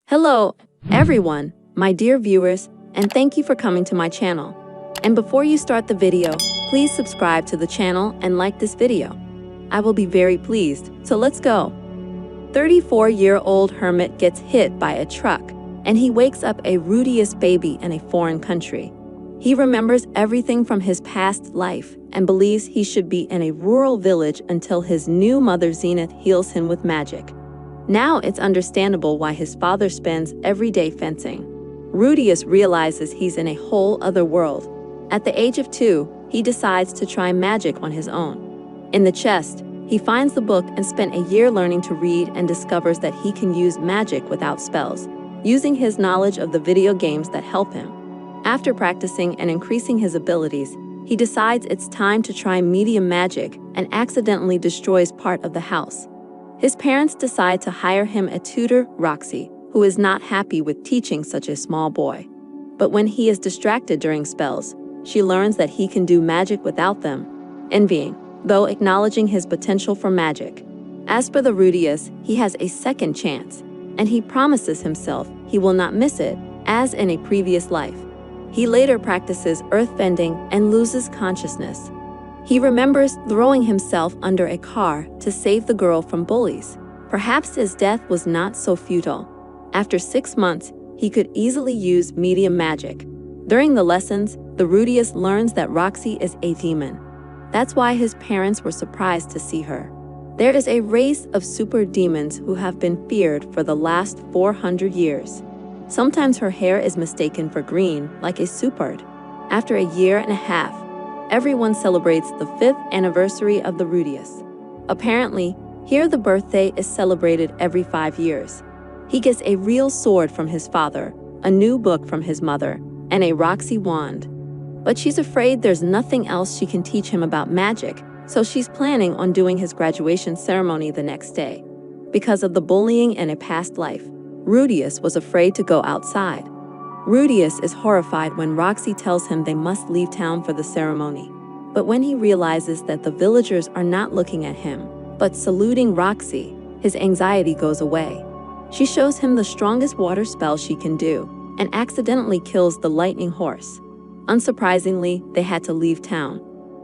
Hello, everyone, my dear viewers, and thank you for coming to my channel. And before you start the video, please subscribe to the channel and like this video. I will be very pleased, so let's go. 34-year-old hermit gets hit by a truck, and he wakes up a Rudeus baby in a foreign country. He remembers everything from his past life and believes he should be in a rural village until his new mother Zenith heals him with magic. Now it's understandable why his father spends every day fencing. Rudeus realizes he's in a whole other world. At the age of 2, he decides to try magic on his own. In the chest, he finds the book and spent a year learning to read and discovers that he can use magic without spells, using his knowledge of the video games that help him. After practicing and increasing his abilities, he decides it's time to try medium magic and accidentally destroys part of the house. His parents decide to hire him a tutor, Roxy, who is not happy with teaching such a small boy. But when he is distracted during spells, she learns that he can do magic without them, envying, though acknowledging his potential for magic. As for the Rudeus, he has a second chance, and he promises himself he will not miss it, as in a previous life. He later practices earthbending and loses consciousness. He remembers throwing himself under a car to save the girl from bullies. Perhaps his death was not so futile. After 6 months, he could easily use medium magic. During the lessons, the Rudeus learns that Roxy is a demon. That's why his parents were surprised to see her. There is a race of super demons who have been feared for the last 400 years. Sometimes her hair is mistaken for green, like a supard. After a year and a half, everyone celebrates the 5th anniversary of the Rudeus. Apparently, here the birthday is celebrated every 5 years. He gets a real sword from his father, a new book from his mother, and a Roxy wand. But she's afraid there's nothing else she can teach him about magic, so she's planning on doing his graduation ceremony the next day. Because of the bullying in a past life, Rudeus was afraid to go outside. Rudeus is horrified when Roxy tells him they must leave town for the ceremony. But when he realizes that the villagers are not looking at him, but saluting Roxy, his anxiety goes away. She shows him the strongest water spell she can do, and accidentally kills the lightning horse. Unsurprisingly, they had to leave town.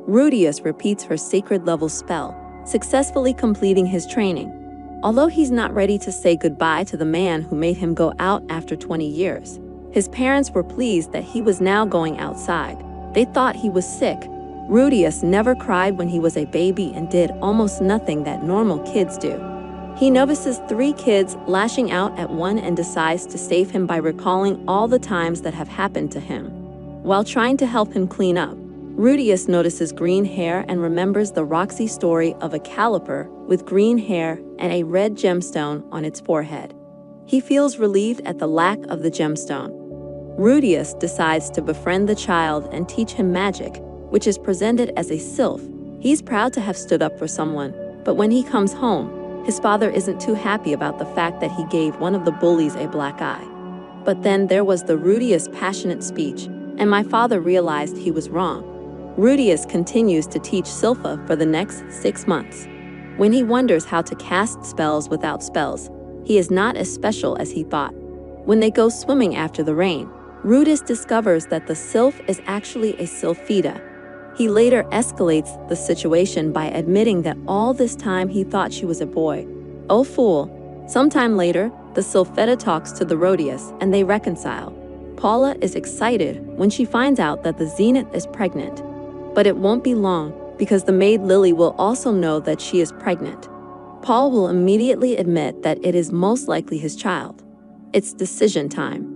Rudeus repeats her sacred level spell, successfully completing his training. Although he's not ready to say goodbye to the man who made him go out after 20 years, his parents were pleased that he was now going outside. They thought he was sick. Rudeus never cried when he was a baby and did almost nothing that normal kids do. He notices 3 kids lashing out at one and decides to save him by recalling all the times that have happened to him. While trying to help him clean up, Rudeus notices green hair and remembers the Roxy story of a caliper with green hair and a red gemstone on its forehead. He feels relieved at the lack of the gemstone. Rudeus decides to befriend the child and teach him magic, which is presented as a sylph. He's proud to have stood up for someone, but when he comes home, his father isn't too happy about the fact that he gave one of the bullies a black eye. But then there was the Rudeus' passionate speech, and my father realized he was wrong. Rudeus continues to teach Sylpha for the next 6 months. When he wonders how to cast spells without spells, he is not as special as he thought. When they go swimming after the rain, Rudeus discovers that the sylph is actually a sylphida. He later escalates the situation by admitting that all this time he thought she was a boy. Oh fool! Sometime later, the sylphida talks to the Rudeus and they reconcile. Paula is excited when she finds out that the Zenith is pregnant. But it won't be long, because the maid Lily will also know that she is pregnant. Paul will immediately admit that it is most likely his child. It's decision time.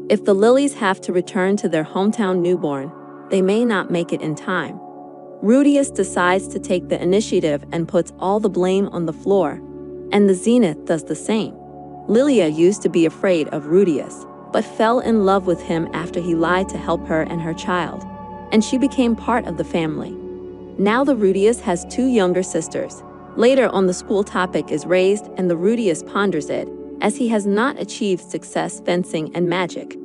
If the Lilies have to return to their hometown newborn, they may not make it in time. Rudeus decides to take the initiative and puts all the blame on the floor, and the Zenith does the same. Lilia used to be afraid of Rudeus, but fell in love with him after he lied to help her and her child, and she became part of the family. Now the Rudeus has 2 younger sisters. Later on, the school topic is raised and the Rudeus ponders it, as he has not achieved success fencing and magic.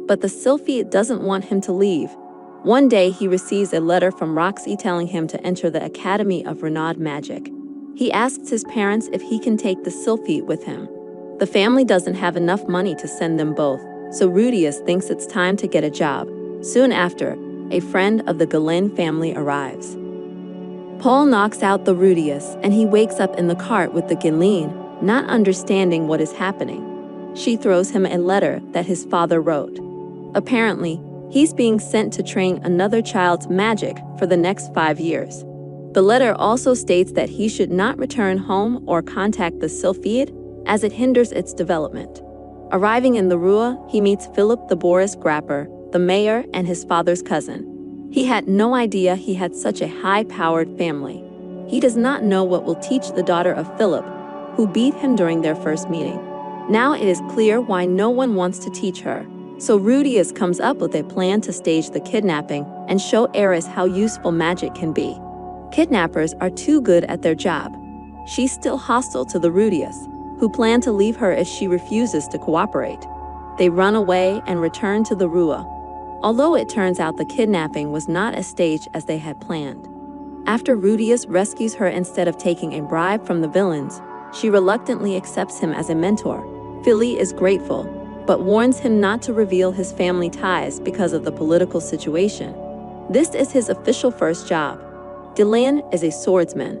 But the Sylphie doesn't want him to leave. One day he receives a letter from Roxy telling him to enter the Academy of Renowned Magic. He asks his parents if he can take the Sylphie with him. The family doesn't have enough money to send them both, so Rudeus thinks it's time to get a job. Soon after, a friend of the Galen family arrives. Paul knocks out the Rudeus and he wakes up in the cart with the Galen, not understanding what is happening. She throws him a letter that his father wrote. Apparently, he's being sent to train another child's magic for the next 5 years. The letter also states that he should not return home or contact the Sylphiid, as it hinders its development. Arriving in the Rua, he meets Philip the Boris Grapper, the mayor and his father's cousin. He had no idea he had such a high-powered family. He does not know what will teach the daughter of Philip, who beat him during their first meeting. Now it is clear why no one wants to teach her. So Rudeus comes up with a plan to stage the kidnapping and show Eris how useful magic can be. Kidnappers are too good at their job. She's still hostile to the Rudeus, who plan to leave her if she refuses to cooperate. They run away and return to the Rua. Although it turns out the kidnapping was not as staged as they had planned. After Rudeus rescues her instead of taking a bribe from the villains, she reluctantly accepts him as a mentor. Philly is grateful, but warns him not to reveal his family ties because of the political situation. This is his official first job. Dylan is a swordsman.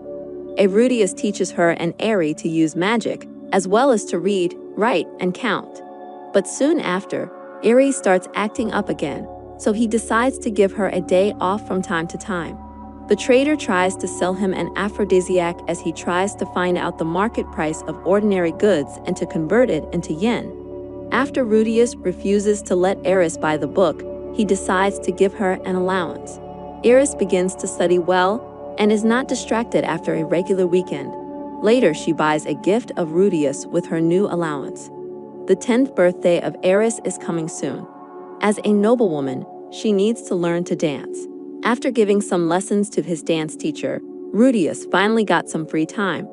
Rudeus teaches her and Eri to use magic, as well as to read, write, and count. But soon after, Eri starts acting up again, so he decides to give her a day off from time to time. The trader tries to sell him an aphrodisiac as he tries to find out the market price of ordinary goods and to convert it into yen. After Rudeus refuses to let Eris buy the book, he decides to give her an allowance. Eris begins to study well and is not distracted after a regular weekend. Later, she buys a gift of Rudeus with her new allowance. The 10th birthday of Eris is coming soon. As a noblewoman, she needs to learn to dance. After giving some lessons to his dance teacher, Rudeus finally got some free time.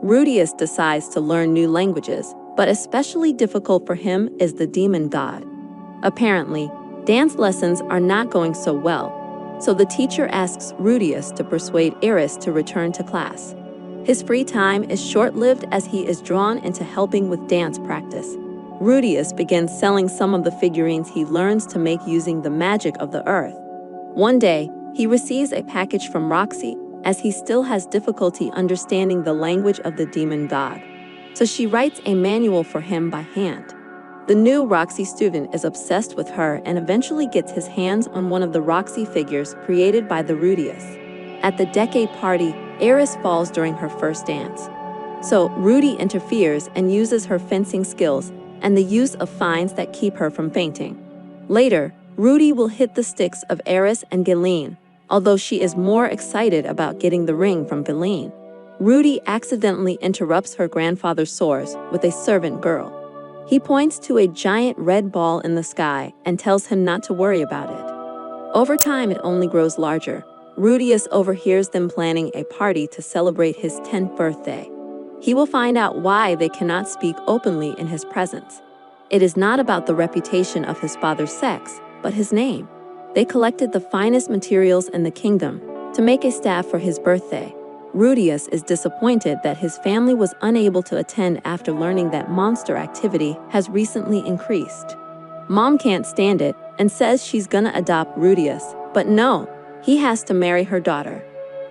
Rudeus decides to learn new languages, but especially difficult for him is the demon god. Apparently, dance lessons are not going so well, so the teacher asks Rudeus to persuade Eris to return to class. His free time is short-lived as he is drawn into helping with dance practice. Rudeus begins selling some of the figurines he learns to make using the magic of the earth. One day, he receives a package from Roxy, as he still has difficulty understanding the language of the demon god. So she writes a manual for him by hand. The new Roxy student is obsessed with her and eventually gets his hands on one of the Roxy figures created by the Rudeus. At the decade party, Eris falls during her first dance. So Rudy interferes and uses her fencing skills and the use of fines that keep her from fainting. Later, Rudy will hit the sticks of Eris and Galen, although she is more excited about getting the ring from Galen. Rudy accidentally interrupts her grandfather's soars with a servant girl. He points to a giant red ball in the sky and tells him not to worry about it. Over time, it only grows larger. Rudeus overhears them planning a party to celebrate his 10th birthday. He will find out why they cannot speak openly in his presence. It is not about the reputation of his father's sex, but his name. They collected the finest materials in the kingdom to make a staff for his birthday. Rudeus is disappointed that his family was unable to attend after learning that monster activity has recently increased. Mom can't stand it and says she's gonna adopt Rudeus, but no, he has to marry her daughter.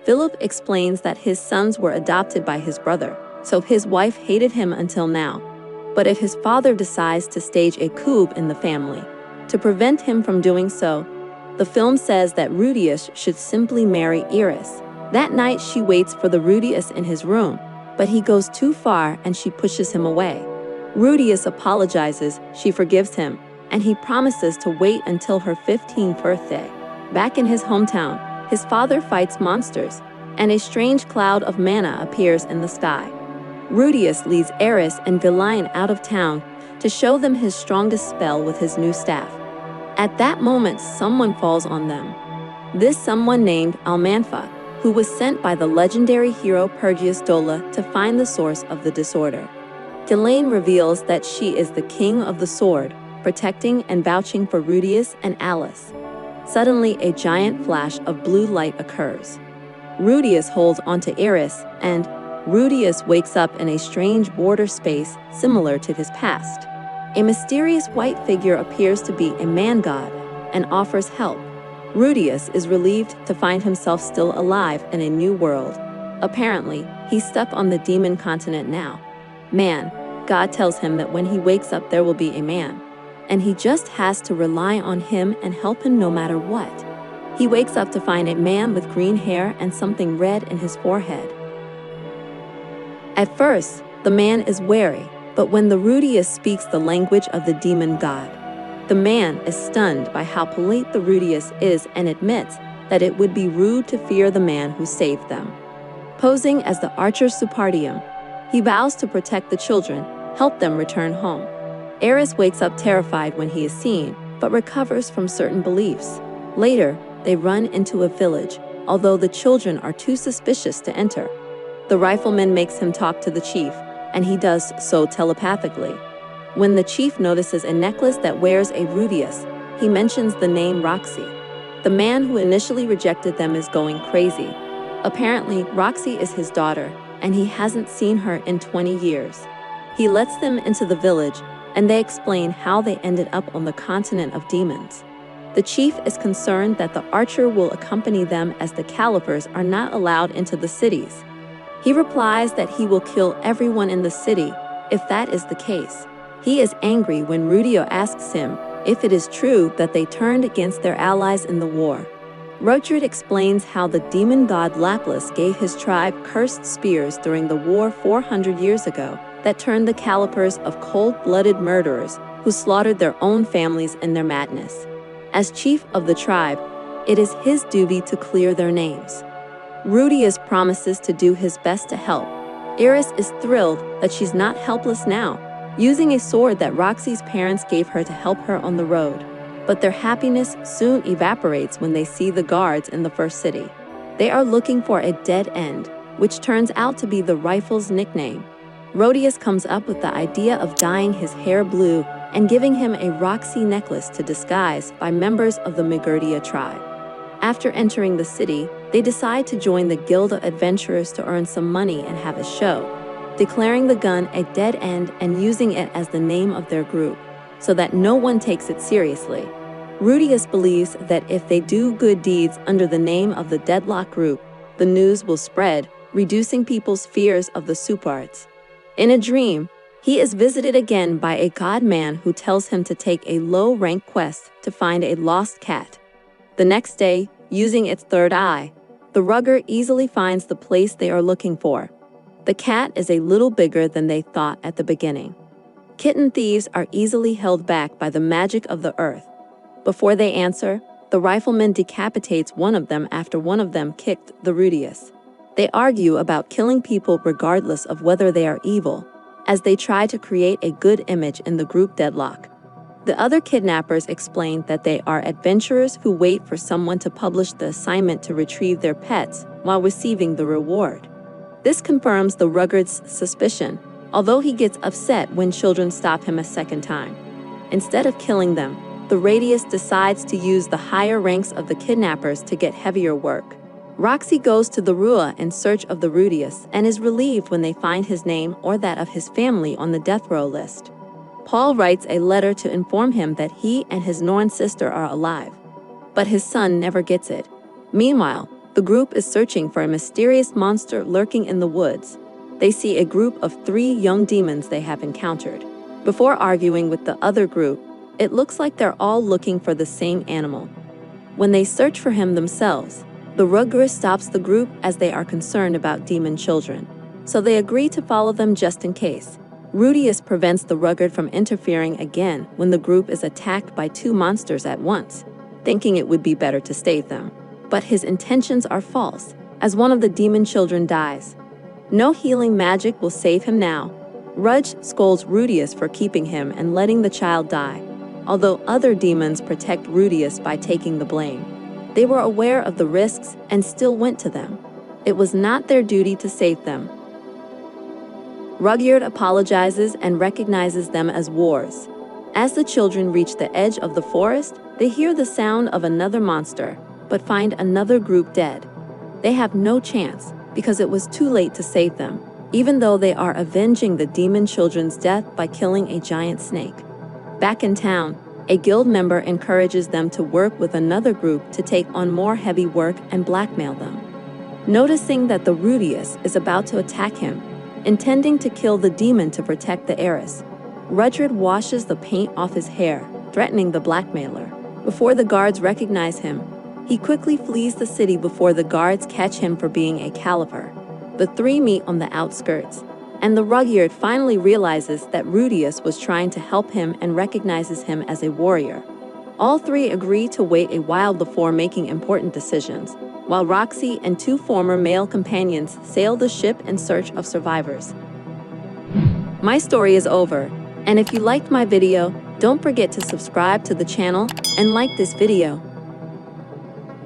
Philip explains that his sons were adopted by his brother, so his wife hated him until now. But if his father decides to stage a coup in the family, to prevent him from doing so, the film says that Rudeus should simply marry Eris. That night, she waits for the Rudeus in his room, but he goes too far and she pushes him away. Rudeus apologizes, she forgives him, and he promises to wait until her 15th birthday. Back in his hometown, his father fights monsters, and a strange cloud of mana appears in the sky. Rudeus leads Eris and Galen out of town to show them his strongest spell with his new staff. At that moment, someone falls on them. This someone named Almanfa, who was sent by the legendary hero Pergius Dola to find the source of the disorder. Galen reveals that she is the king of the sword, protecting and vouching for Rudeus and Alice. Suddenly, a giant flash of blue light occurs. Rudeus holds onto Eris and, Rudeus wakes up in a strange border space similar to his past. A mysterious white figure appears to be a man god and offers help. Rudeus is relieved to find himself still alive in a new world. Apparently, he's stuck on the demon continent now. Man, God tells him that when he wakes up there will be a man, and he just has to rely on him and help him no matter what. He wakes up to find a man with green hair and something red in his forehead. At first, the man is wary, but when the Rudeus speaks the language of the demon god, the man is stunned by how polite the Rudeus is and admits that it would be rude to fear the man who saved them. Posing as the archer Supartium, he vows to protect the children, help them return home. Eris wakes up terrified when he is seen, but recovers from certain beliefs. Later, they run into a village, although the children are too suspicious to enter. The rifleman makes him talk to the chief, and he does so telepathically. When the chief notices a necklace that wears a Rudeus, he mentions the name Roxy. The man who initially rejected them is going crazy. Apparently, Roxy is his daughter, and he hasn't seen her in 20 years. He lets them into the village, and they explain how they ended up on the continent of demons. The chief is concerned that the archer will accompany them as the calipers are not allowed into the cities. He replies that he will kill everyone in the city if that is the case. He is angry when Rudeus asks him if it is true that they turned against their allies in the war. Rochard explains how the demon god Laplace gave his tribe cursed spears during the war 400 years ago that turned the calipers of cold-blooded murderers who slaughtered their own families in their madness. As chief of the tribe, it is his duty to clear their names. Rudeus promises to do his best to help. Eris is thrilled that she's not helpless now, using a sword that Roxy's parents gave her to help her on the road. But their happiness soon evaporates when they see the guards in the first city. They are looking for a dead end, which turns out to be the rifle's nickname. Rudeus comes up with the idea of dyeing his hair blue and giving him a Roxy necklace to disguise by members of the Migurdia tribe. After entering the city, they decide to join the Guild of Adventurers to earn some money and have a show, declaring the gun a dead end and using it as the name of their group, so that no one takes it seriously. Rudeus believes that if they do good deeds under the name of the Deadlock Group, the news will spread, reducing people's fears of the Suparts. In a dream, he is visited again by a god-man who tells him to take a low-rank quest to find a lost cat. The next day, using its third eye, the rugger easily finds the place they are looking for. The cat is a little bigger than they thought at the beginning. Kitten thieves are easily held back by the magic of the earth. Before they answer, the rifleman decapitates one of them after one of them kicked the Rudeus. They argue about killing people regardless of whether they are evil, as they try to create a good image in the group Deadlock. The other kidnappers explain that they are adventurers who wait for someone to publish the assignment to retrieve their pets while receiving the reward. This confirms the rugged's suspicion, although he gets upset when children stop him a second time. Instead of killing them, the Rudeus decides to use the higher ranks of the kidnappers to get heavier work. Roxy goes to the Rua in search of the Rudeus and is relieved when they find his name or that of his family on the death row list. Paul writes a letter to inform him that he and his Norn sister are alive, but his son never gets it. Meanwhile, the group is searching for a mysterious monster lurking in the woods. They see a group of 3 young demons they have encountered. Before arguing with the other group, it looks like they're all looking for the same animal. When they search for him themselves, the Ruggers stops the group as they are concerned about demon children, so they agree to follow them just in case. Rudeus prevents the Rugged from interfering again when the group is attacked by 2 monsters at once, thinking it would be better to save them. But his intentions are false, as one of the demon children dies. No healing magic will save him now. Rudge scolds Rudeus for keeping him and letting the child die, although other demons protect Rudeus by taking the blame. They were aware of the risks and still went to them. It was not their duty to save them. Rudyard apologizes and recognizes them as wars. As the children reach the edge of the forest, they hear the sound of another monster, but find another group dead. They have no chance, because it was too late to save them. even though they are avenging the demon children's death by killing a giant snake. Back in town, a guild member encourages them to work with another group to take on more heavy work and blackmail them. Noticing that the Rudeus is about to attack him, intending to kill the demon to protect the heiress, Rudeus washes the paint off his hair, threatening the blackmailer. Before the guards recognize him, he quickly flees the city before the guards catch him for being a caliper. The three meet on the outskirts, and the Rudyard finally realizes that Rudeus was trying to help him and recognizes him as a warrior. All three agree to wait a while before making important decisions, while Roxy and two former male companions sail the ship in search of survivors. My story is over, and if you liked my video, don't forget to subscribe to the channel and like this video.